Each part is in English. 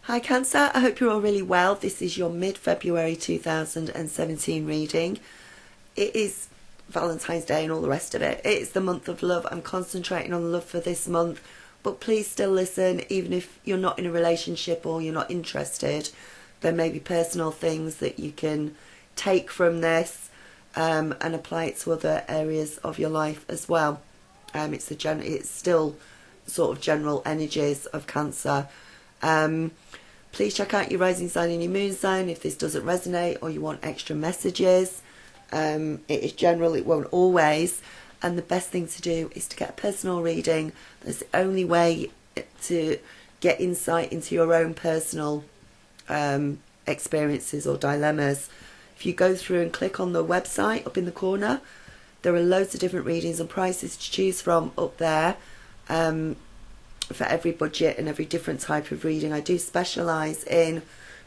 Hi Cancer, I hope you're all really well. This is your mid-February 2017 reading. It is Valentine's Day and all the rest of it. It is the month of love. I'm concentrating on love for this month, but please still listen, even if you're not in a relationship or you're not interested. There may be personal things that you can take from this and apply it to other areas of your life as well. It's still sort of general energies of Cancer. Please check out your rising sign and your moon sign if this doesn't resonate or you want extra messages. It is general, it won't always, and the best thing to do is to get a personal reading. That's the only way to get insight into your own personal experiences or dilemmas. If you go through and click on the website up in the corner, there are loads of different readings and prices to choose from up there. For every budget and every different type of reading. I do specialise in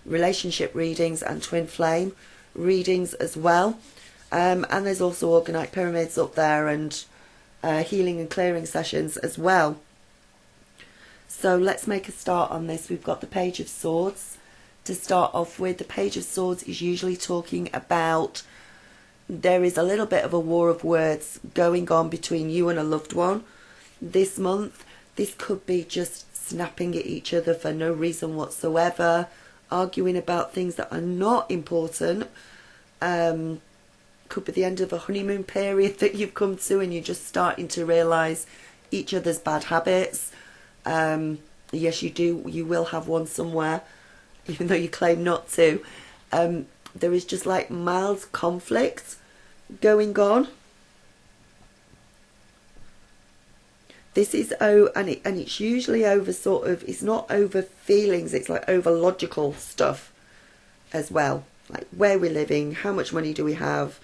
relationship readings and twin flame readings as well. And there's also organite pyramids up there and healing and clearing sessions as well. So let's make a start on this. We've got the Page of Swords to start off with. The Page of Swords is usually talking about there is a little bit of a war of words going on between you and a loved one this month. This could be just snapping at each other for no reason whatsoever, arguing about things that are not important. Could be the end of a honeymoon period that you've come to and you're just starting to realise each other's bad habits. Yes, you will have one somewhere, even though you claim not to. There is just like mild conflict going on. This is and it's usually over sort of, it's not over feelings, it's like over logical stuff as well, like where we're living, how much money do we have,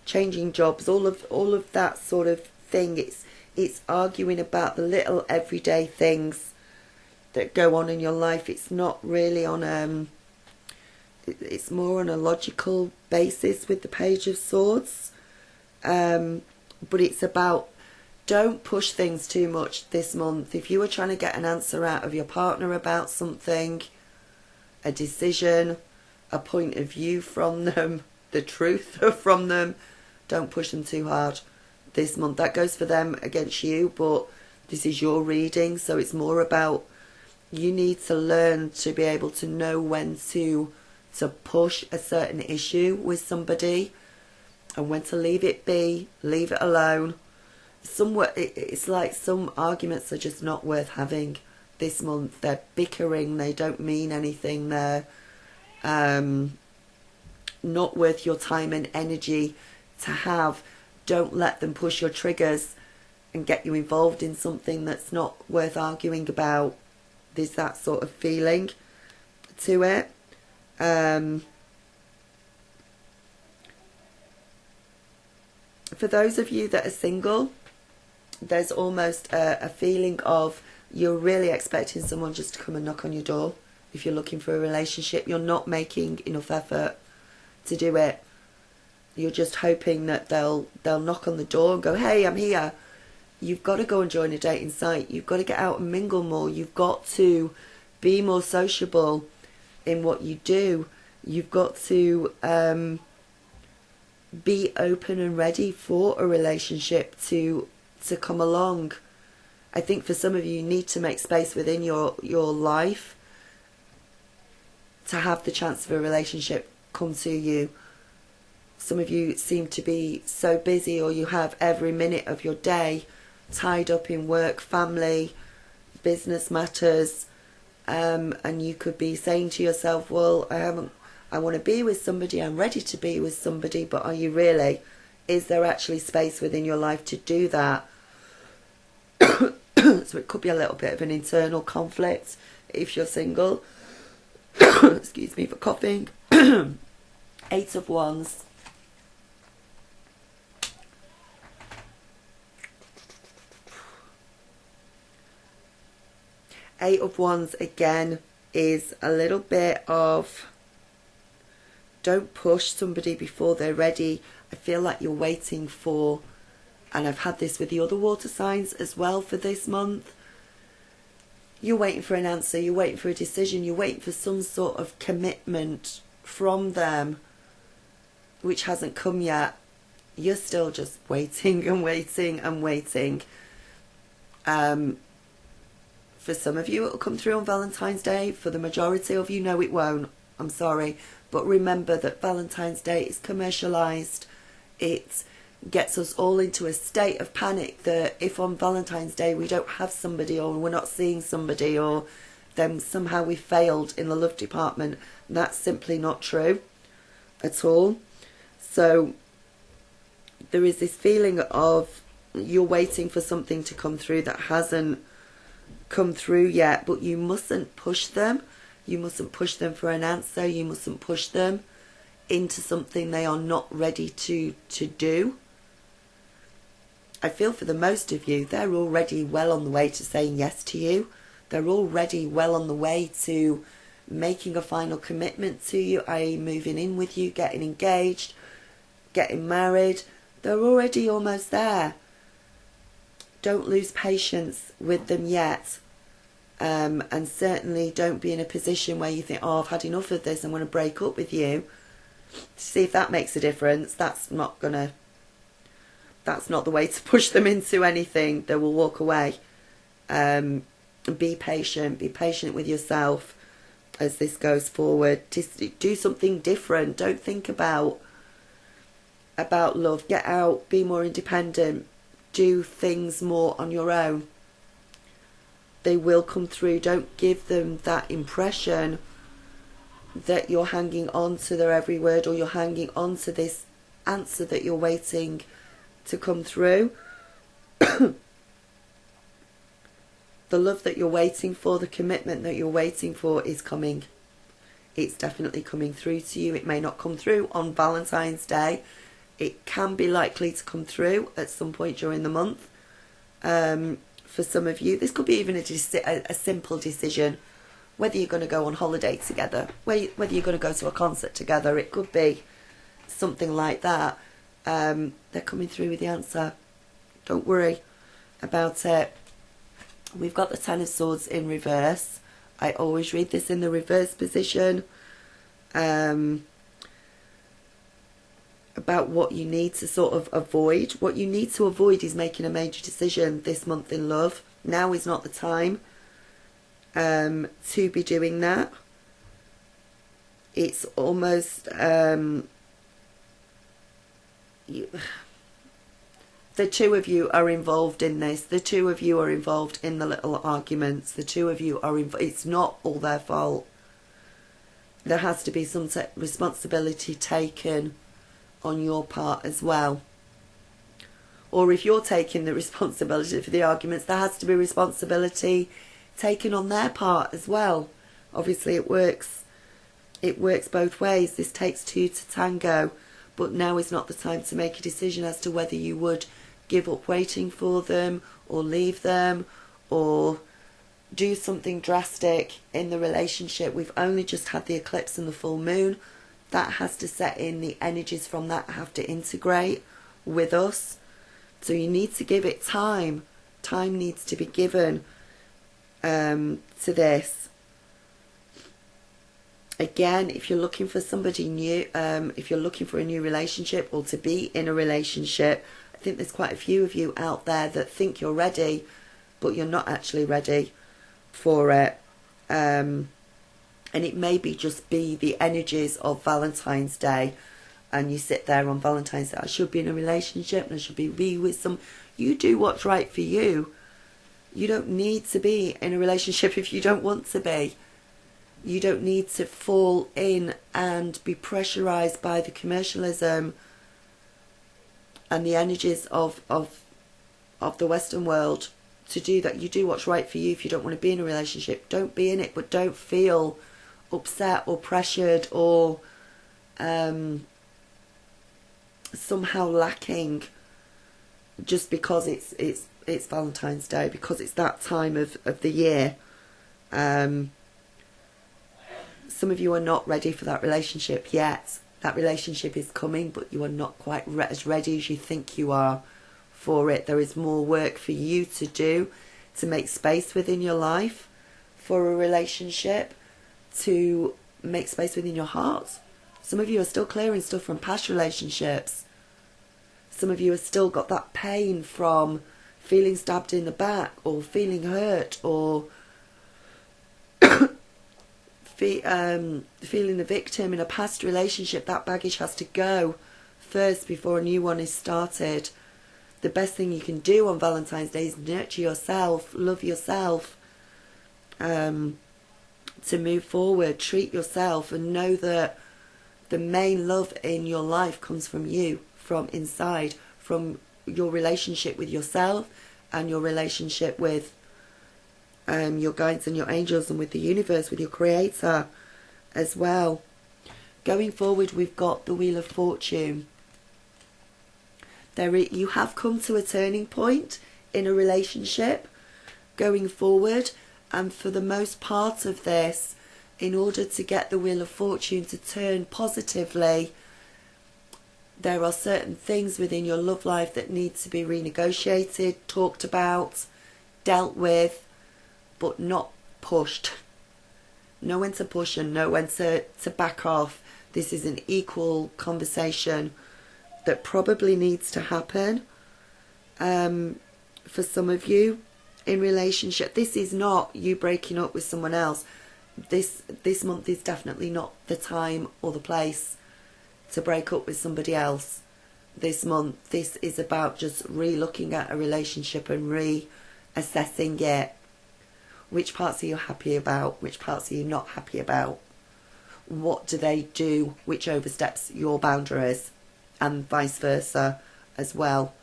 changing jobs, all of that sort of thing. It's arguing about the little everyday things that go on in your life. It's not really on it's more on a logical basis with the Page of Swords, but it's about, don't push things too much this month. If you are trying to get an answer out of your partner about something, a decision, a point of view from them, the truth from them, don't push them too hard this month. That goes for them against you, but this is your reading, so it's more about you need to learn to be able to know when to push a certain issue with somebody and when to leave it be, leave it alone. It's like some arguments are just not worth having this month. They're bickering, they don't mean anything, they're not worth your time and energy to have. Don't let them push your triggers and get you involved in something that's not worth arguing about. There's that sort of feeling to it. For those of you that are single, there's almost a feeling of you're really expecting someone just to come and knock on your door. If you're looking for a relationship, you're not making enough effort to do it. You're just hoping that they'll knock on the door and go, hey, I'm here. You've got to go and join a dating site. You've got to get out and mingle more. You've got to be more sociable in what you do. You've got to be open and ready for a relationship to come along. I think for some of you, you need to make space within your life to have the chance of a relationship come to you. Some of you seem to be so busy, or you have every minute of your day tied up in work, family, business matters, and you could be saying to yourself, well, I want to be with somebody, I'm ready to be with somebody, but are you really? Is there actually space within your life to do that? So it could be a little bit of an internal conflict if you're single. Excuse me for coughing. Eight of Wands. Eight of Wands again is a little bit of, don't push somebody before they're ready. I feel like you're waiting for, and I've had this with the other water signs as well for this month, You're waiting for an answer, you're waiting for a decision, you're waiting for some sort of commitment from them which hasn't come yet. You're still just waiting and waiting and waiting. For some of you, it'll come through on Valentine's Day. For the majority of you, no, it won't. I'm sorry. But remember that Valentine's Day is commercialised. It gets us all into a state of panic that if on Valentine's Day we don't have somebody, or we're not seeing somebody, or then somehow we failed in the love department. That's simply not true at all. So there is this feeling of you're waiting for something to come through that hasn't come through yet, but you mustn't push them. You mustn't push them for an answer. You mustn't push them into something they are not ready to do. I feel for the most of you, they're already well on the way to saying yes to you. They're already well on the way to making a final commitment to you, i.e. moving in with you, getting engaged, getting married. They're already almost there. Don't lose patience with them yet. And certainly don't be in a position where you think, oh, I've had enough of this, I'm going to break up with you. See if that makes a difference. That's not the way to push them into anything. They will walk away. Be patient with yourself as this goes forward. Just do something different. Don't think about love. Get out, be more independent, do things more on your own. They will come through. Don't give them that impression that you're hanging on to their every word, or you're hanging on to this answer that you're waiting to come through. The love that you're waiting for, the commitment that you're waiting for is coming. It's definitely coming through to you. It may not come through on Valentine's Day. It can be likely to come through at some point during the month. For some of you, this could be even a simple decision, whether you're going to go on holiday together, whether you're going to go to a concert together. It could be something like that. They're coming through with the answer. Don't worry about it. We've got the Ten of Swords in reverse. I always read this in the reverse position. About what you need to sort of avoid. What you need to avoid is making a major decision this month in love. Now is not the time to be doing that. It's almost the two of you are involved in this. The two of you are involved in the little arguments. The two of you are it's not all their fault. There has to be some responsibility taken on your part as well. Or if you're taking the responsibility for the arguments, there has to be responsibility taken on their part as well. Obviously it works both ways. This takes two to tango, but now is not the time to make a decision as to whether you would give up waiting for them, or leave them, or do something drastic in the relationship. We've only just had the eclipse and the full moon. That has to set in. The energies from that have to integrate with us. So you need to give it time. Time needs to be given to this. Again, if you're looking for somebody new, if you're looking for a new relationship or to be in a relationship, I think there's quite a few of you out there that think you're ready, but you're not actually ready for it. And it may just be the energies of Valentine's Day, and you sit there on Valentine's Day, I should be in a relationship and I should be with some. You do what's right for you. You don't need to be in a relationship if you don't want to be. You don't need to fall in and be pressurised by the commercialism and the energies of the Western world to do that. You do what's right for you. If you don't want to be in a relationship, don't be in it, but don't feel upset or pressured or somehow lacking just because it's Valentine's Day, because it's that time of the year. Some of you are not ready for that relationship yet. That relationship is coming, but you are not quite as ready as you think you are for it. There is more work for you to do to make space within your life. for a relationship to make space within your heart. Some of you are still clearing stuff from past relationships. Some of you have still got that pain from feeling stabbed in the back, or feeling hurt, or feeling the victim in a past relationship. That baggage has to go first before a new one is started. The best thing you can do on Valentine's Day is nurture yourself, love yourself, to move forward, treat yourself, and know that the main love in your life comes from you, from inside, from your relationship with yourself and your relationship with your guides and your angels, and with the universe, with your creator as well. Going forward, we've got the Wheel of Fortune. You have come to a turning point in a relationship going forward, and for the most part of this, in order to get the Wheel of Fortune to turn positively, there are certain things within your love life that need to be renegotiated, talked about, dealt with, but not pushed. Know when to push and know when to back off. This is an equal conversation that probably needs to happen for some of you in relationship. This is not you breaking up with someone else. This month is definitely not the time or the place to break up with somebody else. This month, this is about just re-looking at a relationship and reassessing it. Which parts are you happy about? Which parts are you not happy about? What do they do which oversteps your boundaries? And vice versa as well.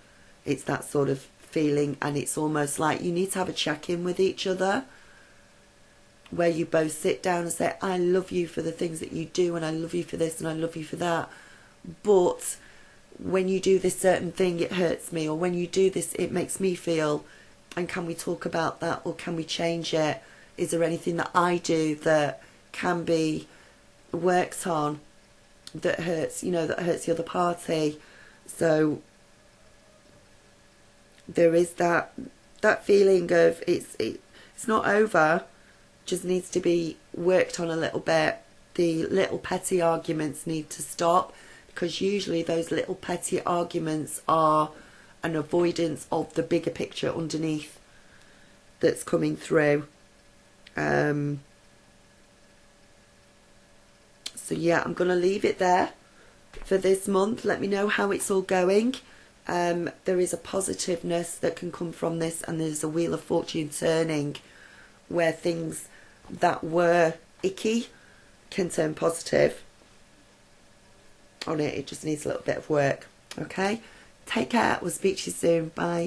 It's that sort of feeling, and it's almost like you need to have a check-in with each other, where you both sit down and say, I love you for the things that you do, and I love you for this, and I love you for that, but when you do this certain thing it hurts me, or when you do this it makes me feel, and can we talk about that, or can we change it? Is there anything that I do that can be worked on that hurts, that hurts the other party? So there is that feeling of it's not over, just needs to be worked on a little bit. The little petty arguments need to stop, because usually those little petty arguments are an avoidance of the bigger picture underneath that's coming through. So yeah, I'm going to leave it there for this month. Let me know how it's all going. There is a positiveness that can come from this, and there's a Wheel of Fortune turning, where things that were icky can turn positive on it. It just needs a little bit of work. Okay, take care. We'll speak to you soon. Bye.